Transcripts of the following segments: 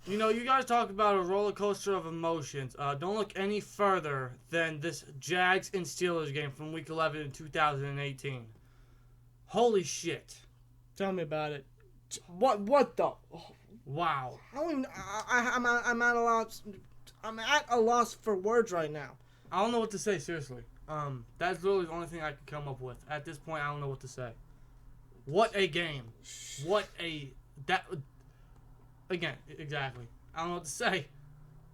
You know, you guys talk about a roller coaster of emotions. Don't look any further than this Jags and Steelers game from Week 11 in 2018. Holy shit! Tell me about it. What the? Wow. I'm at a loss. I'm at a loss for words right now. I don't know what to say. Seriously. That's literally the only thing I could come up with at this point. I don't know what to say. What a game! Again, exactly. I don't know what to say.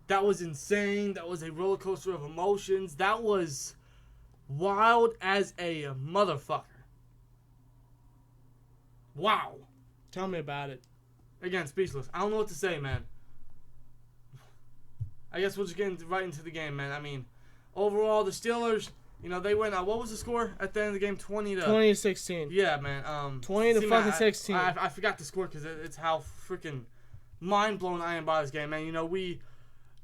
That was insane. That was a roller coaster of emotions. That was wild as a motherfucker. Wow. Tell me about it. Again, speechless. I don't know what to say, man. I guess we'll just get right into the game, man. I mean, overall, the Steelers, you know, they went. What was the score at the end of the game? 20-16. Yeah, man. 20 to fucking 16. I forgot the score because it's how freaking mind blown I am by this game, man. You know, we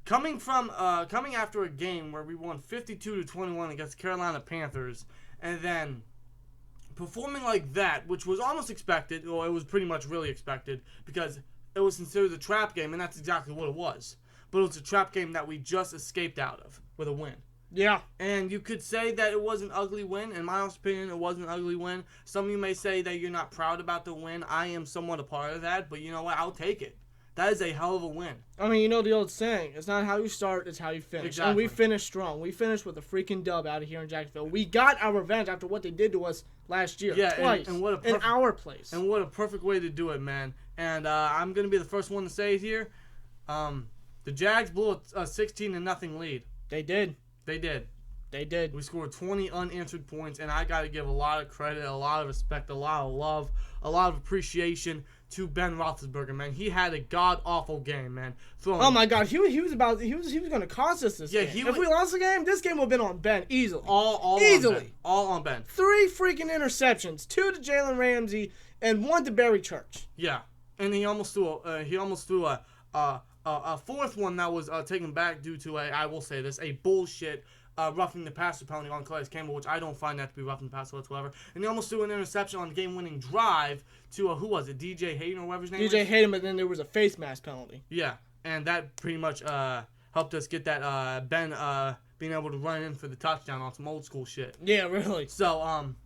coming after a game where we won 52-21 against the Carolina Panthers, and then performing like that, which was almost expected, or it was pretty much really expected, because it was considered a trap game, and that's exactly what it was. But it was a trap game that we just escaped out of with a win. Yeah. And you could say that it was an ugly win. In my honest opinion, it was an ugly win. Some of you may say that you're not proud about the win. I am somewhat a part of that, but you know what? I'll take it. That is a hell of a win. I mean, you know the old saying, it's not how you start, it's how you finish. Exactly. And we finished strong. We finished with a freaking dub out of here in Jacksonville. We got our revenge after what they did to us last year. Yeah, twice. And what a in our place. And what a perfect way to do it, man. And I'm going to be the first one to say it here. The Jags blew a 16-0 lead. They did. They did. They did. We scored 20 unanswered points, and I got to give a lot of credit, a lot of respect, a lot of love, a lot of appreciation to Ben Roethlisberger, man. He had a god-awful game, man. Oh, my God. He was going to cost us this game. If we lost the game, this game would have been on Ben easily. All easily. On Ben. All on Ben. 3 freaking interceptions. 2 to Jalen Ramsey and 1 to Barry Church. Yeah. And he almost threw a fourth one that was taken back due to I will say this, a bullshit roughing the passer penalty on Calais Campbell, which I don't find that to be roughing the passer whatsoever. And he almost threw an interception on the game-winning drive to who was it? DJ Hayden or whatever his name was? DJ Hayden, but then there was a face mask penalty. Yeah, and that pretty much helped us get that Ben being able to run in for the touchdown on some old school shit. Yeah, really. So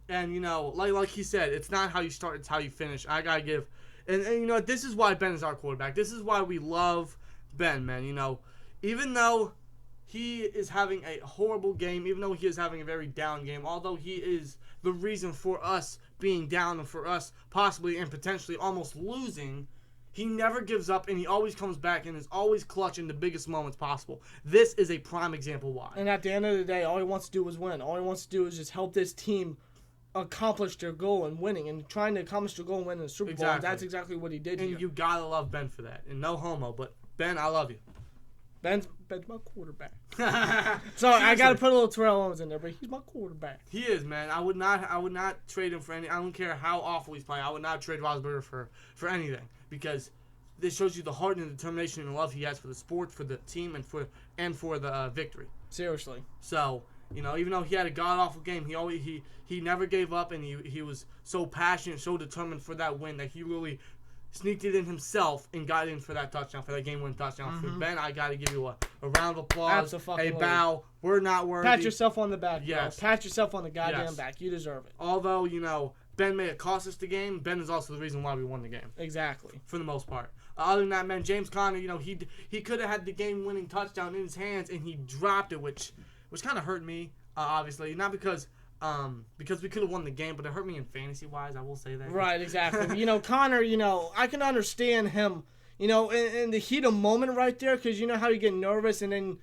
and you know, like he said, it's not how you start, it's how you finish. I gotta give, and you know, this is why Ben is our quarterback. This is why we love Ben, man. You know, even though he is having a horrible game, even though he is having a very down game, although he is the reason for us being down and for us possibly and potentially almost losing, he never gives up and he always comes back and is always clutch in the biggest moments possible. This is a prime example why. And at the end of the day, all he wants to do is win. All he wants to do is just help this team accomplish their goal in winning and trying to accomplish their goal and winning the Super Bowl. And that's exactly what he did here. And you gotta love Ben for that. And no homo, but Ben, I love you. Ben's my quarterback. So I gotta put a little Terrell Owens in there, but he's my quarterback. He is, man. I would not trade him for any. I don't care how awful he's playing. I would not trade Roethlisberger for anything, because this shows you the heart and the determination and love he has for the sport, for the team, and for the victory. Seriously. So you know, even though he had a god awful game, he never gave up, and he was so passionate, so determined for that win that he really sneaked it in himself and got in for that touchdown, for that game-winning touchdown. Mm-hmm. For Ben, I got to give you a round of applause, a bow. We're not worthy. Pat yourself on the back, yes. Bro. Pat yourself on the goddamn back. You deserve it. Although, you know, Ben may have cost us the game, Ben is also the reason why we won the game. Exactly. For the most part. Other than that, man, James Conner, you know, he could have had the game-winning touchdown in his hands, and he dropped it, which kind of hurt me, obviously. Not because we could have won the game, but it hurt me in fantasy-wise, I will say that. Right, exactly. You know, Connor, you know, I can understand him, you know, in the heat of moment right there, because you know how you get nervous and then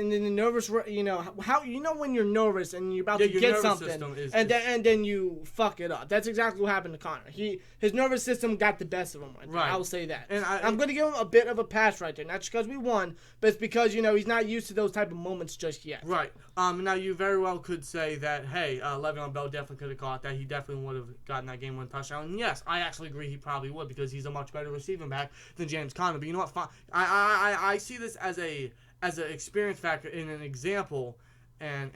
the nervous, you know, how you know when you're nervous and you're about to get something, and then you fuck it up. That's exactly what happened to Connor. His nervous system got the best of him right there. I will say that. And I'm going to give him a bit of a pass right there, not just because we won, but it's because, you know, he's not used to those type of moments just yet. Right. Now you very well could say that, hey, Le'Veon Bell definitely could have caught that. He definitely would have gotten that game-winning touchdown. And yes, I actually agree he probably would, because he's a much better receiving back than James Conner. But you know what? I see this as an experience factor and an example and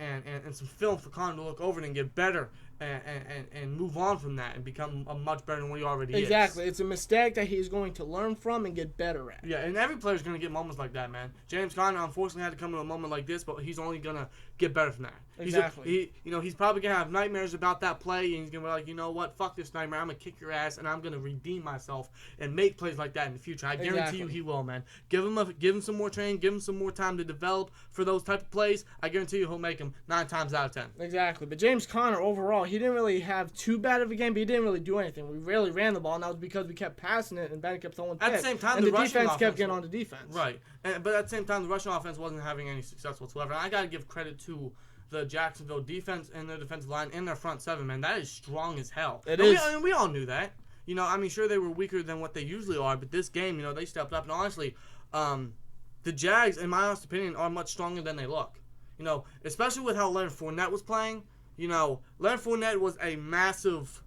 some film for Conner to look over and get better and move on from that and become a much better than what he already is. Exactly. It's a mistake that he's going to learn from and get better at. Yeah, and every player's going to get moments like that, man. James Conner, unfortunately, had to come to a moment like this, but he's only going to get better from that. Exactly. He's probably going to have nightmares about that play, and he's going to be like, you know what, fuck this nightmare. I'm going to kick your ass, and I'm going to redeem myself and make plays like that in the future. I guarantee you he will, man. Give him some more training, give him some more time to develop for those type of plays. I guarantee you he'll make them 9 times out of 10. Exactly. But James Conner, overall, he didn't really have too bad of a game, but he didn't really do anything. We rarely ran the ball, and that was because we kept passing it, and Ben kept throwing At the same time, and the defense rushing kept getting on the defense. Right. But at the same time, the rushing offense wasn't having any success whatsoever. And I got to give credit to the Jacksonville defense and their defensive line and their front seven, man. That is strong as hell. It is. We all knew that. You know, I mean, sure, they were weaker than what they usually are, but this game, you know, they stepped up. And honestly, the Jags, in my honest opinion, are much stronger than they look. You know, especially with how Leonard Fournette was playing. You know, Leonard Fournette was a massive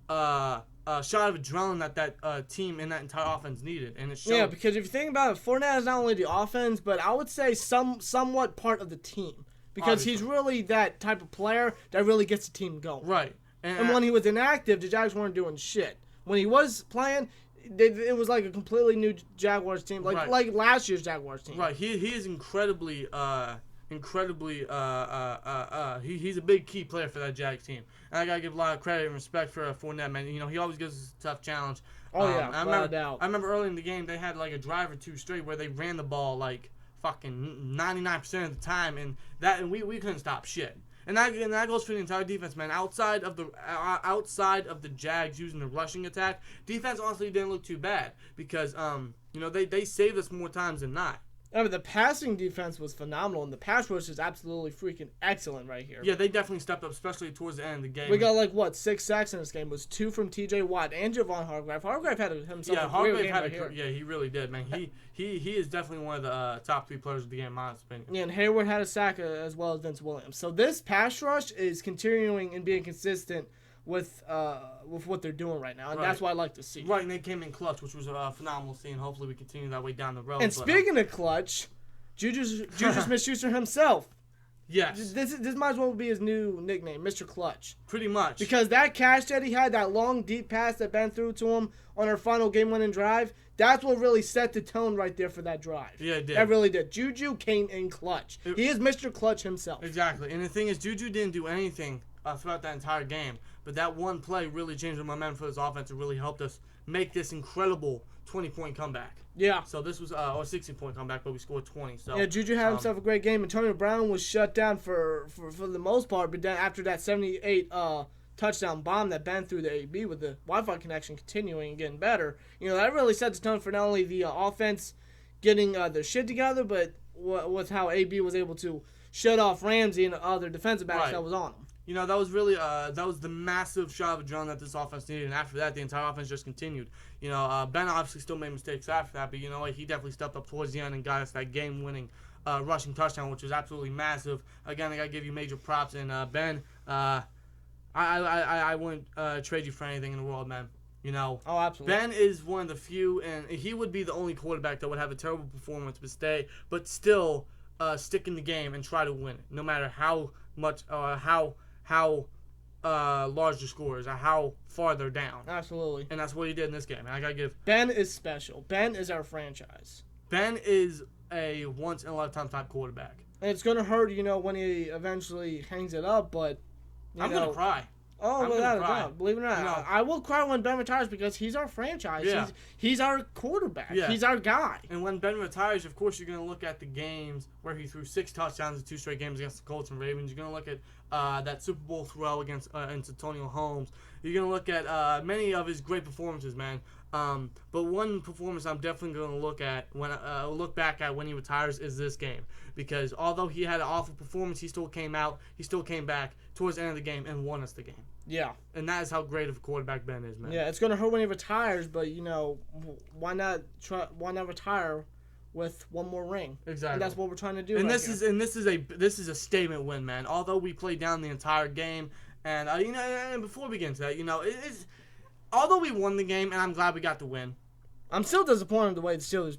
shot of adrenaline that team and that entire offense needed, and it showed. Yeah, because if you think about it, Fournette is not only the offense, but I would say somewhat part of the team. Because he's really that type of player that really gets the team going. Right. And when he was inactive, the Jags weren't doing shit. When he was playing, it was like a completely new Jaguars team, like last year's Jaguars team. Right. He is incredibly he's a big key player for that Jags team. And I gotta give a lot of credit and respect for Fournette, man. You know, he always gives us a tough challenge. Oh yeah, I remember early in the game they had like a drive or two straight where they ran the ball like fucking 99% of the time, and we couldn't stop shit. And that goes for the entire defense, man. Outside of the Jags using the rushing attack, defense honestly didn't look too bad because you know they saved us more times than not. I mean, the passing defense was phenomenal, and the pass rush is absolutely freaking excellent right here. Yeah, they definitely stepped up, especially towards the end of the game. We got, 6 sacks in this game. It was 2 from T.J. Watt and Javon Hargrave. Hargrave had himself a great game right here. Yeah, he really did, man. He is definitely one of the top 3 players of the game, in my opinion. Yeah, and Hayward had a sack as well as Vince Williams. So this pass rush is continuing and being consistent with what they're doing right now, and that's what I like to see. Right, and they came in clutch, which was a phenomenal scene. Hopefully we continue that way down the road. And speaking of clutch, Juju Smith-Schuster himself. Yes. This might as well be his new nickname, Mr. Clutch. Pretty much. Because that catch that he had, that long, deep pass that Ben threw to him on our final game-winning drive, that's what really set the tone right there for that drive. Yeah, it did. That really did. Juju came in clutch. He is Mr. Clutch himself. Exactly. And the thing is, Juju didn't do anything throughout that entire game. But that one play really changed the momentum for this offense and really helped us make this incredible 20-point comeback. Yeah. So this was a 16-point comeback, but we scored 20. So yeah, Juju had himself a great game. Antonio Brown was shut down for the most part, but then after that 78 touchdown bomb that Ben threw to AB with the Wi-Fi connection continuing and getting better, you know, that really set the tone for not only the offense getting their shit together, but with how AB was able to shut off Ramsey and the other defensive backs that was on him. You know, that was really that was the massive shot of adrenaline that this offense needed, and after that, the entire offense just continued. You know, Ben obviously still made mistakes after that, but you know what? He definitely stepped up towards the end and got us that game-winning rushing touchdown, which was absolutely massive. Again, I gotta give you major props, and Ben, I wouldn't trade you for anything in the world, man. You know, oh, absolutely. Ben is one of the few, and he would be the only quarterback that would have a terrible performance, but still stick in the game and try to win it, no matter how much, how large the score is, or how far they're down. Absolutely. And that's what he did in this game. And I gotta give Ben is special. Ben is our franchise. Ben is a once in a lifetime type quarterback. And it's gonna hurt, you know, when he eventually hangs it up. But I'm gonna cry. Oh, without a doubt. Believe it or not, I will cry when Ben retires because he's our franchise. Yeah. He's our quarterback. Yeah. He's our guy. And when Ben retires, of course, you're going to look at the games where he threw 6 touchdowns in 2 straight games against the Colts and Ravens. You're going to look at that Super Bowl throw against Antonio Holmes. You're going to look at many of his great performances, man. But one performance I'm definitely going to look back at when he retires is this game, because although he had an awful performance, he still came back towards the end of the game and won us the game. Yeah, and that is how great of a quarterback Ben is, man. Yeah, it's going to hurt when he retires, but you know, why not retire with one more ring? Exactly, and that's what we're trying to do. And this is a statement win, man. Although we played down the entire game, and you know, and before we get into that, you know, although we won the game, and I'm glad we got the win, I'm still disappointed the way the Steelers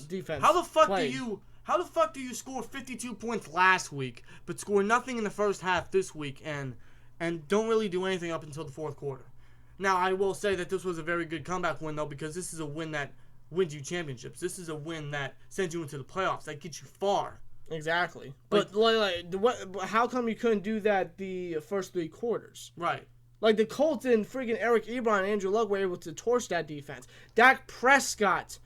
defense. How the fuck played. do you score 52 points last week, but score nothing in the first half this week, and and don't really do anything up until the fourth quarter. Now, I will say that this was a very good comeback win, though, because this is a win that wins you championships. This is a win that sends you into the playoffs, that gets you far. Exactly. But how come you couldn't do that the first 3 quarters? Right. Like the Colts and freaking Eric Ebron and Andrew Luck were able to torch that defense. Dak Prescott,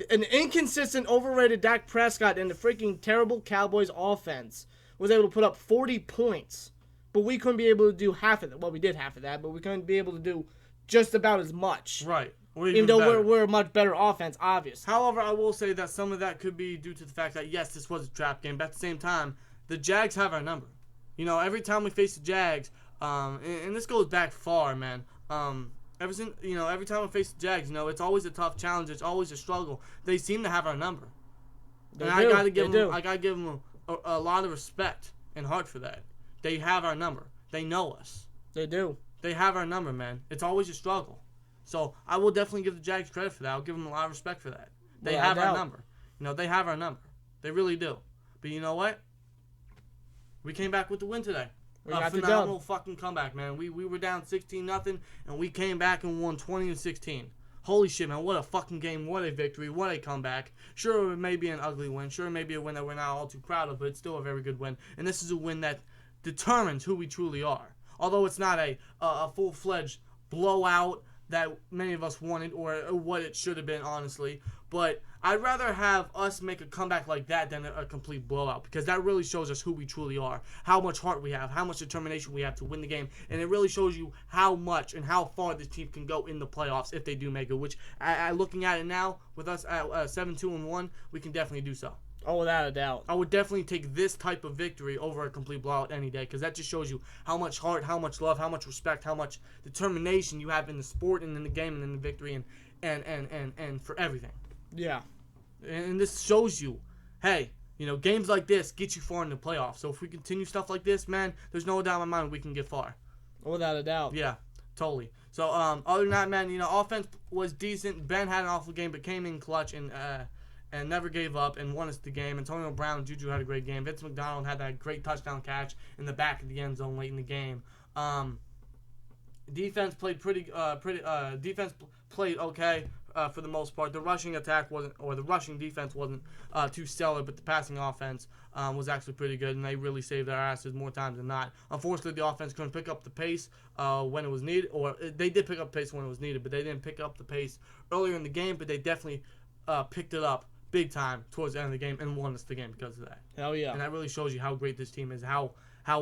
an inconsistent, overrated Dak Prescott in the freaking terrible Cowboys offense, was able to put up 40 points. But we couldn't be able to do half of that. Well, we did half of that, but we couldn't be able to do just about as much. Right. Even though we're a much better offense, obviously. However, I will say that some of that could be due to the fact that, yes, this was a trap game, but at the same time, the Jags have our number. You know, every time we face the Jags, and this goes back far, man. Every time we face the Jags, it's always a tough challenge. It's always a struggle. They seem to have our number. I gotta give them a lot of respect and heart for that. They have our number. They know us. They do. They have our number, man. It's always a struggle. So I will definitely give the Jags credit for that. I'll give them a lot of respect for that. They have our number. They have our number. They really do. But you know what? We came back with the win today. We got the phenomenal fucking comeback, man. We were down 16-0, and we came back and won 20-16. Holy shit, man. What a fucking game. What a victory. What a comeback. Sure, it may be an ugly win. Sure, it may be a win that we're not all too proud of, but it's still a very good win. And this is a win that determines who we truly are. Although it's not a full-fledged blowout that many of us wanted, or what it should have been, honestly. But I'd rather have us make a comeback like that than a complete blowout, because that really shows us who we truly are, how much heart we have, how much determination we have to win the game, and it really shows you how much and how far this team can go in the playoffs if they do make it, which, looking at it now, with us at 7-2-1, we can definitely do so. Oh, without a doubt. I would definitely take this type of victory over a complete blowout any day, because that just shows you how much heart, how much love, how much respect, how much determination you have in the sport and in the game and in the victory and for everything. Yeah. And this shows you, hey, games like this get you far in the playoffs. So if we continue stuff like this, man, there's no doubt in my mind we can get far. Without a doubt. Yeah, totally. So other than that, man, offense was decent. Ben had an awful game, but came in clutch and never gave up and won us the game. Antonio Brown and Juju had a great game. Vince McDonald had that great touchdown catch in the back of the end zone late in the game. Defense played defense played okay for the most part. The rushing defense wasn't too stellar, but the passing offense was actually pretty good, and they really saved their asses more times than not. Unfortunately, the offense couldn't pick up the pace when it was needed, or they did pick up pace when it was needed, but they didn't pick up the pace earlier in the game, but they definitely picked it up big time towards the end of the game and won us the game because of that. Hell yeah. And that really shows you how great this team is, how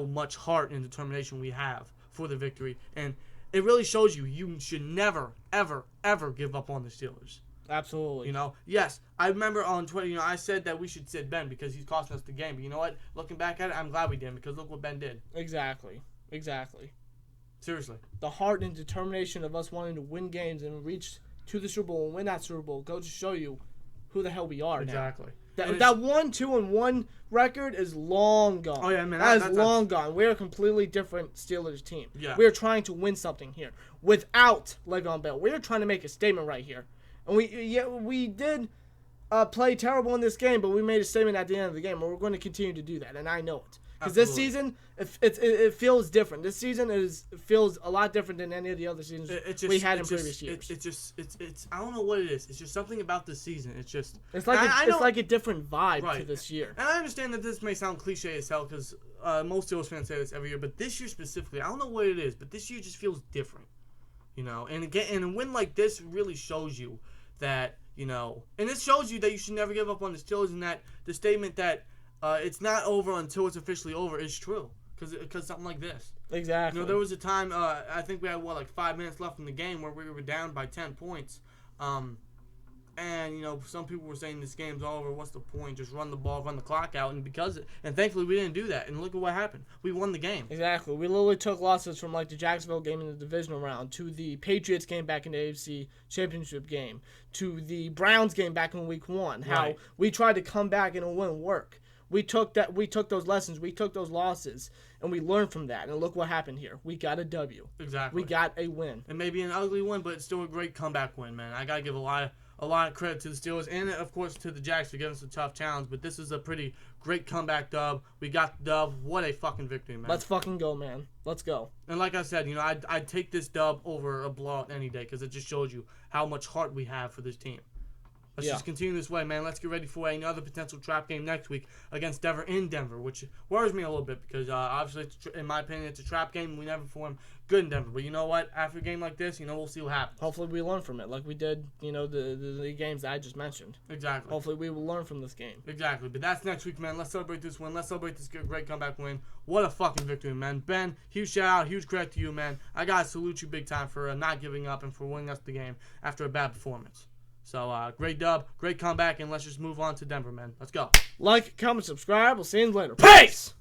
much heart and determination we have for the victory. And it really shows you should never, ever, ever give up on the Steelers. Absolutely. Yes, I remember on Twitter, I said that we should sit Ben because he's costing us the game. But you know what? Looking back at it, I'm glad we didn't, because look what Ben did. Exactly. Seriously. The heart and determination of us wanting to win games and reach to the Super Bowl and win that Super Bowl goes to show you who the hell we are exactly. now. That 1-2-1 record is long gone. Oh yeah, man, that's long gone. We're a completely different Steelers team. Yeah. We're trying to win something here without Le'Veon Bell. We're trying to make a statement right here, and we did play terrible in this game, but we made a statement at the end of the game, and we're going to continue to do that, and I know it. Because this season, it feels different. This season feels a lot different than any of the other seasons we had in previous years. It's I don't know what it is. It's just something about this season. It's like a different vibe to this year. And I understand that this may sound cliche as hell, because most Steelers fans say this every year, but this year specifically, I don't know what it is, but this year just feels different. And again, and a win like this really shows you that, and it shows you that you should never give up on the Steelers, and that the statement that it's not over until it's officially over is true, because something like this. Exactly. There was a time, I think we had 5 minutes left in the game where we were down by 10 points, and some people were saying this game's over. What's the point? Just run the ball, run the clock out, and thankfully we didn't do that. And look at what happened. We won the game. Exactly. We literally took losses from the Jacksonville game in the divisional round to the Patriots game back in the AFC Championship game to the Browns game back in Week 1. How we tried to come back and it wouldn't work. We took those lessons, we took those losses, and we learned from that. And look what happened here. We got a W. Exactly. We got a win. It may be an ugly win, but it's still a great comeback win, man. I gotta give a lot a lot of credit to the Steelers and, of course, to the Jags for giving us a tough challenge. But this is a pretty great comeback dub. We got the dub. What a fucking victory, man. Let's fucking go, man. Let's go. And like I said, I'd take this dub over a blowout any day because it just shows you how much heart we have for this team. Let's just continue this way, man. Let's get ready for another potential trap game next week against Denver in Denver, which worries me a little bit because obviously, in my opinion, it's a trap game. We never perform good in Denver. But you know what? After a game like this, we'll see what happens. Hopefully we learn from it like we did, the games that I just mentioned. Exactly. Hopefully we will learn from this game. Exactly. But that's next week, man. Let's celebrate this win. Let's celebrate this great comeback win. What a fucking victory, man. Ben, huge shout out, huge credit to you, man. I got to salute you big time for not giving up and for winning us the game after a bad performance. So, great dub, great comeback, and let's just move on to Denver, man. Let's go. Like, comment, subscribe. We'll see you later. Peace!